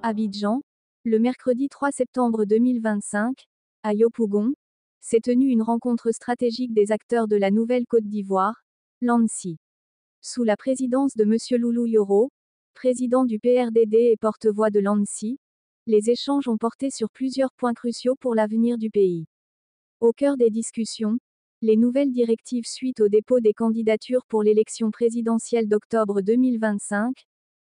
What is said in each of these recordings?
Abidjan, le mercredi 3 septembre 2025, à Yopougon, s'est tenue une rencontre stratégique des acteurs de la nouvelle Côte d'Ivoire, l'ANSSI. Sous la présidence de M. Loulou Yoro, président du PRDD et porte-voix de l'ANSSI, les échanges ont porté sur plusieurs points cruciaux pour l'avenir du pays. Au cœur des discussions, les nouvelles directives suite au dépôt des candidatures pour l'élection présidentielle d'octobre 2025,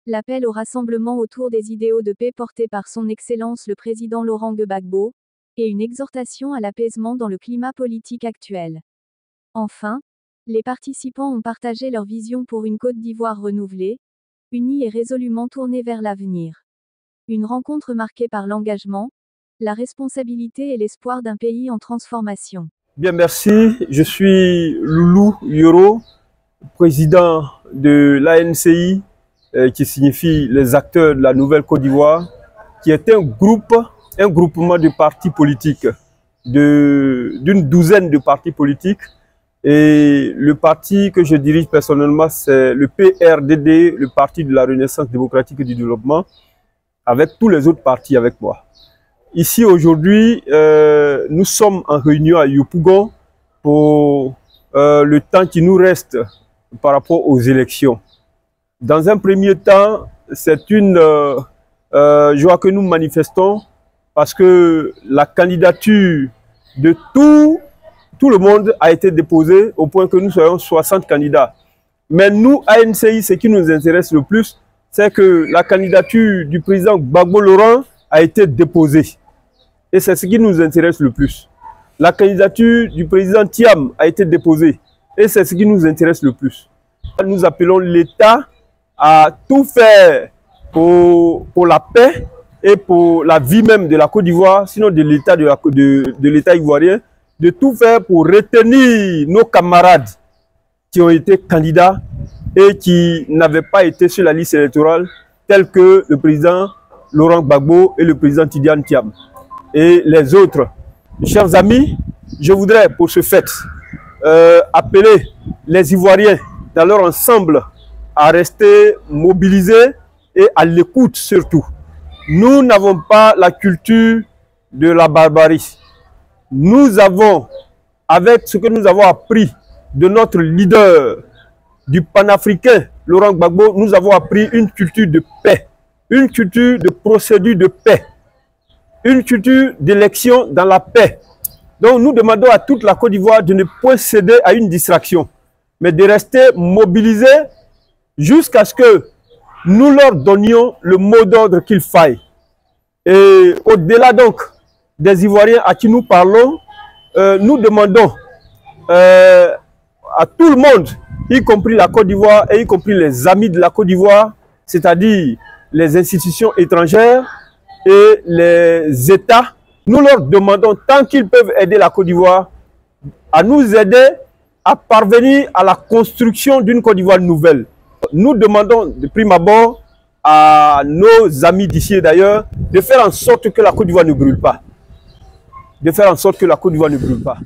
l'appel au rassemblement autour des idéaux de paix porté par son Excellence le président Laurent Gbagbo, et une exhortation à l'apaisement dans le climat politique actuel. Enfin, les participants ont partagé leur vision pour une Côte d'Ivoire renouvelée, unie et résolument tournée vers l'avenir. Une rencontre marquée par l'engagement, la responsabilité et l'espoir d'un pays en transformation. Bien, merci. Je suis Loulou Yoro, président de l'ANCI, qui signifie les acteurs de la Nouvelle Côte d'Ivoire, qui est un groupement de partis politiques, d'une douzaine de partis politiques. Et le parti que je dirige personnellement, c'est le PRDD, le Parti de la Renaissance démocratique et du développement, avec tous les autres partis avec moi. Ici aujourd'hui, nous sommes en réunion à Yopougon pour le temps qui nous reste par rapport aux élections. Dans un premier temps, c'est une joie que nous manifestons parce que la candidature de tout le monde a été déposée au point que nous soyons 60 candidats. Mais nous, ANCI, ce qui nous intéresse le plus, c'est que la candidature du président Gbagbo Laurent a été déposée. Et c'est ce qui nous intéresse le plus. La candidature du président Thiam a été déposée. Et c'est ce qui nous intéresse le plus. Nous appelons l'État à tout faire pour la paix et pour la vie même de la Côte d'Ivoire, sinon de l'État ivoirien, de tout faire pour retenir nos camarades qui ont été candidats et qui n'avaient pas été sur la liste électorale, tels que le président Laurent Gbagbo et le président Tidiane Thiam. Et les autres. Chers amis, je voudrais pour ce fait appeler les Ivoiriens dans leur ensemble à rester mobilisés et à l'écoute surtout. Nous n'avons pas la culture de la barbarie. Nous avons, avec ce que nous avons appris de notre leader du panafricain, Laurent Gbagbo, nous avons appris une culture de paix, une culture de procédure de paix, une culture d'élection dans la paix. Donc nous demandons à toute la Côte d'Ivoire de ne point céder à une distraction, mais de rester mobilisés jusqu'à ce que nous leur donnions le mot d'ordre qu'il faille. Et au-delà donc des Ivoiriens à qui nous parlons, nous demandons à tout le monde, y compris la Côte d'Ivoire et y compris les amis de la Côte d'Ivoire, c'est-à-dire les institutions étrangères et les États, nous leur demandons, tant qu'ils peuvent aider la Côte d'Ivoire, à nous aider à parvenir à la construction d'une Côte d'Ivoire nouvelle. Nous demandons de prime abord à nos amis d'ici et d'ailleurs de faire en sorte que la Côte d'Ivoire ne brûle pas. De faire en sorte que la Côte d'Ivoire ne brûle pas.